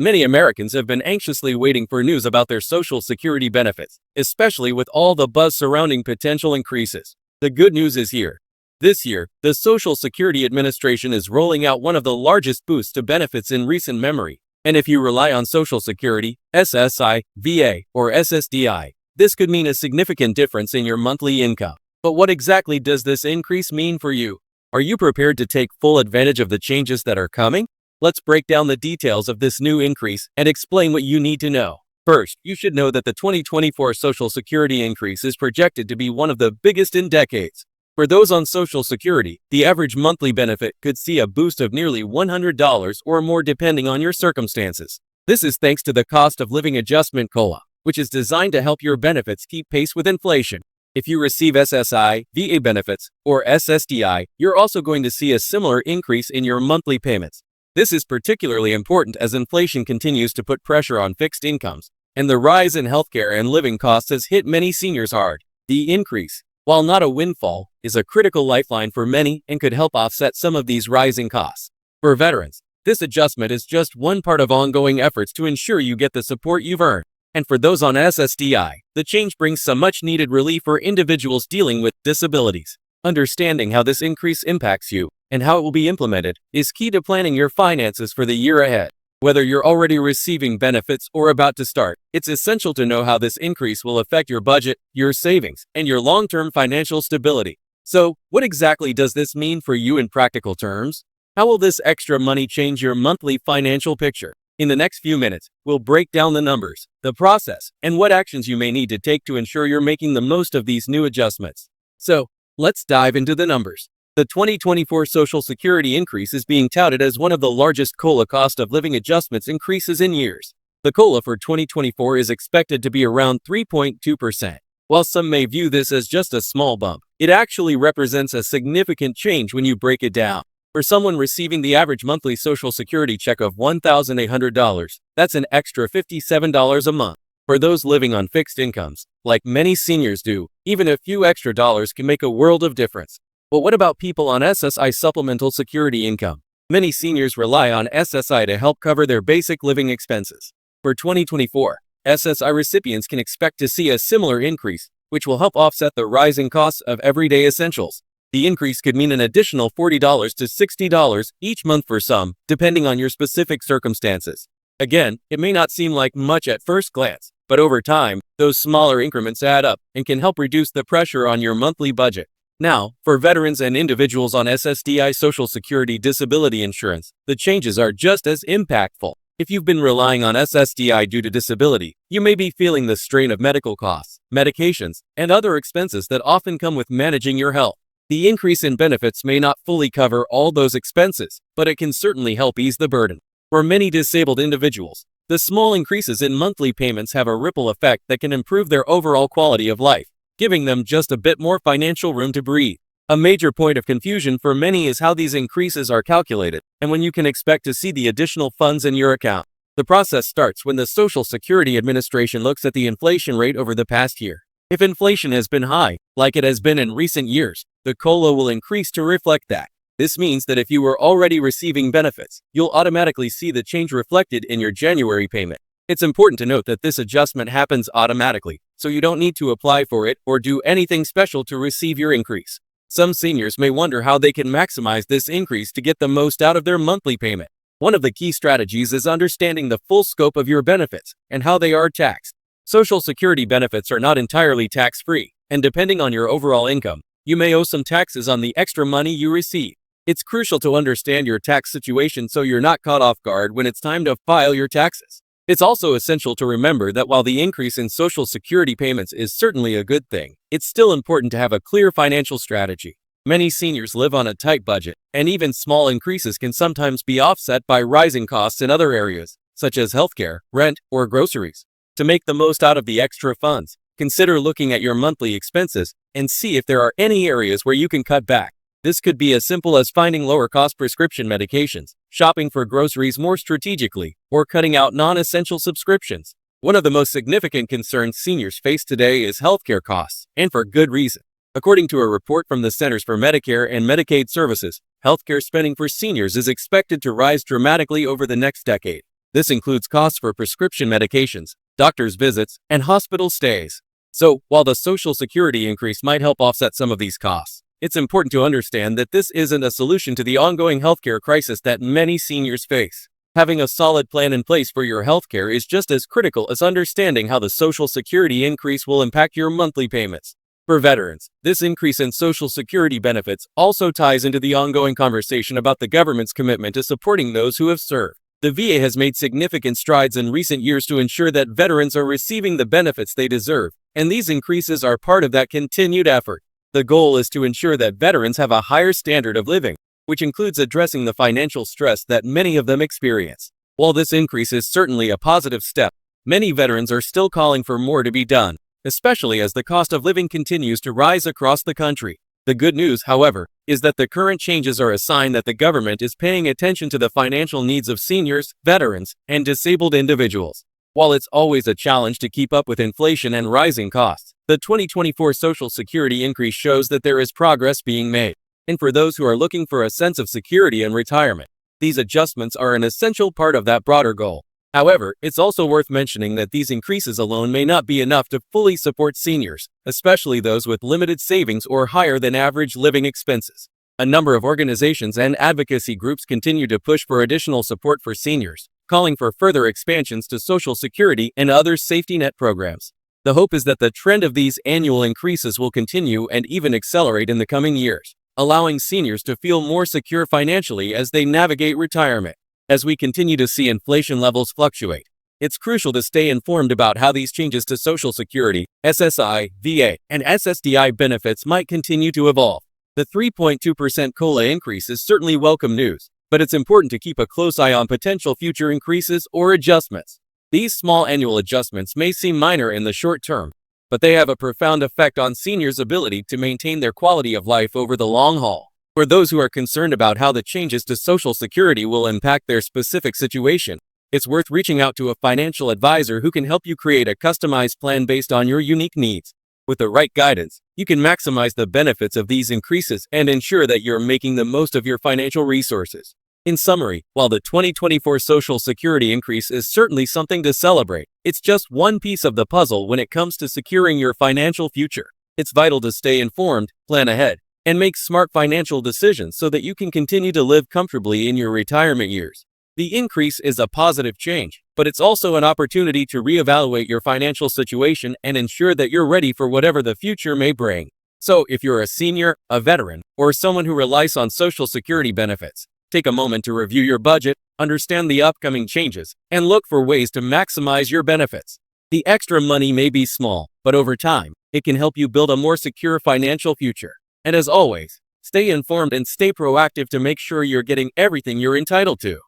Many Americans have been anxiously waiting for news about their Social Security benefits, especially with all the buzz surrounding potential increases. The good news is here. This year, the Social Security Administration is rolling out one of the largest boosts to benefits in recent memory. And if you rely on Social Security, SSI, VA, or SSDI, this could mean a significant difference in your monthly income. But what exactly does this increase mean for you? Are you prepared to take full advantage of the changes that are coming? Let's break down the details of this new increase and explain what you need to know. First, you should know that the 2024 Social Security increase is projected to be one of the biggest in decades. For those on Social Security, the average monthly benefit could see a boost of nearly $100 or more depending on your circumstances. This is thanks to the Cost of Living Adjustment COLA, which is designed to help your benefits keep pace with inflation. If you receive SSI, VA benefits, or SSDI, you're also going to see a similar increase in your monthly payments. This is particularly important as inflation continues to put pressure on fixed incomes, and the rise in healthcare and living costs has hit many seniors hard. The increase, while not a windfall, is a critical lifeline for many and could help offset some of these rising costs. For veterans, this adjustment is just one part of ongoing efforts to ensure you get the support you've earned. And for those on SSDI, the change brings some much-needed relief for individuals dealing with disabilities. Understanding how this increase impacts you and how it will be implemented is key to planning your finances for the year ahead. Whether you're already receiving benefits or about to start, it's essential to know how this increase will affect your budget, your savings, and your long-term financial stability. So, what exactly does this mean for you in practical terms? How will this extra money change your monthly financial picture? In the next few minutes, we'll break down the numbers, the process, and what actions you may need to take to ensure you're making the most of these new adjustments. So, let's dive into the numbers. The 2024 Social Security increase is being touted as one of the largest COLA cost of living adjustments increases in years. The COLA for 2024 is expected to be around 3.2%. While some may view this as just a small bump, it actually represents a significant change when you break it down. For someone receiving the average monthly Social Security check of $1,800, that's an extra $57 a month. For those living on fixed incomes, like many seniors do, even a few extra dollars can make a world of difference. But what about people on SSI supplemental security income? Many seniors rely on SSI to help cover their basic living expenses. For 2024, SSI recipients can expect to see a similar increase, which will help offset the rising costs of everyday essentials. The increase could mean an additional $40 to $60 each month for some, depending on your specific circumstances. Again, it may not seem like much at first glance, but over time, those smaller increments add up and can help reduce the pressure on your monthly budget. Now, for veterans and individuals on SSDI Social Security disability insurance, the changes are just as impactful. If you've been relying on SSDI due to disability, you may be feeling the strain of medical costs, medications, and other expenses that often come with managing your health. The increase in benefits may not fully cover all those expenses, but it can certainly help ease the burden. For many disabled individuals, the small increases in monthly payments have a ripple effect that can improve their overall quality of life, giving them just a bit more financial room to breathe. A major point of confusion for many is how these increases are calculated and when you can expect to see the additional funds in your account. The process starts when the Social Security Administration looks at the inflation rate over the past year. If inflation has been high, like it has been in recent years, the COLA will increase to reflect that. This means that if you were already receiving benefits, you'll automatically see the change reflected in your January payment. It's important to note that this adjustment happens automatically, so you don't need to apply for it or do anything special to receive your increase. Some seniors may wonder how they can maximize this increase to get the most out of their monthly payment. One of the key strategies is understanding the full scope of your benefits and how they are taxed. Social Security benefits are not entirely tax-free, and depending on your overall income, you may owe some taxes on the extra money you receive. It's crucial to understand your tax situation so you're not caught off guard when it's time to file your taxes. It's also essential to remember that while the increase in Social Security payments is certainly a good thing, it's still important to have a clear financial strategy. Many seniors live on a tight budget, and even small increases can sometimes be offset by rising costs in other areas, such as healthcare, rent, or groceries. To make the most out of the extra funds, consider looking at your monthly expenses and see if there are any areas where you can cut back. This could be as simple as finding lower-cost prescription medications, shopping for groceries more strategically, or cutting out non-essential subscriptions. One of the most significant concerns seniors face today is healthcare costs, and for good reason. According to a report from the Centers for Medicare and Medicaid Services, healthcare spending for seniors is expected to rise dramatically over the next decade. This includes costs for prescription medications, doctor's visits, and hospital stays. So, while the Social Security increase might help offset some of these costs, it's important to understand that this isn't a solution to the ongoing healthcare crisis that many seniors face. Having a solid plan in place for your healthcare is just as critical as understanding how the Social Security increase will impact your monthly payments. For veterans, this increase in Social Security benefits also ties into the ongoing conversation about the government's commitment to supporting those who have served. The VA has made significant strides in recent years to ensure that veterans are receiving the benefits they deserve, and these increases are part of that continued effort. The goal is to ensure that veterans have a higher standard of living, which includes addressing the financial stress that many of them experience. While this increase is certainly a positive step, many veterans are still calling for more to be done, especially as the cost of living continues to rise across the country. The good news, however, is that the current changes are a sign that the government is paying attention to the financial needs of seniors, veterans, and disabled individuals. While it's always a challenge to keep up with inflation and rising costs, the 2024 Social Security increase shows that there is progress being made. And for those who are looking for a sense of security in retirement, these adjustments are an essential part of that broader goal. However, it's also worth mentioning that these increases alone may not be enough to fully support seniors, especially those with limited savings or higher than average living expenses. A number of organizations and advocacy groups continue to push for additional support for seniors, calling for further expansions to Social Security and other safety net programs. The hope is that the trend of these annual increases will continue and even accelerate in the coming years, allowing seniors to feel more secure financially as they navigate retirement. As we continue to see inflation levels fluctuate, it's crucial to stay informed about how these changes to Social Security, SSI, VA, and SSDI benefits might continue to evolve. The 3.2% COLA increase is certainly welcome news, but it's important to keep a close eye on potential future increases or adjustments. These small annual adjustments may seem minor in the short term, but they have a profound effect on seniors' ability to maintain their quality of life over the long haul. For those who are concerned about how the changes to Social Security will impact their specific situation, it's worth reaching out to a financial advisor who can help you create a customized plan based on your unique needs. With the right guidance, you can maximize the benefits of these increases and ensure that you're making the most of your financial resources. In summary, while the 2024 Social Security increase is certainly something to celebrate, it's just one piece of the puzzle when it comes to securing your financial future. It's vital to stay informed, plan ahead, and make smart financial decisions so that you can continue to live comfortably in your retirement years. The increase is a positive change, but it's also an opportunity to reevaluate your financial situation and ensure that you're ready for whatever the future may bring. So, if you're a senior, a veteran, or someone who relies on Social Security benefits, take a moment to review your budget, understand the upcoming changes, and look for ways to maximize your benefits. The extra money may be small, but over time, it can help you build a more secure financial future. And as always, stay informed and stay proactive to make sure you're getting everything you're entitled to.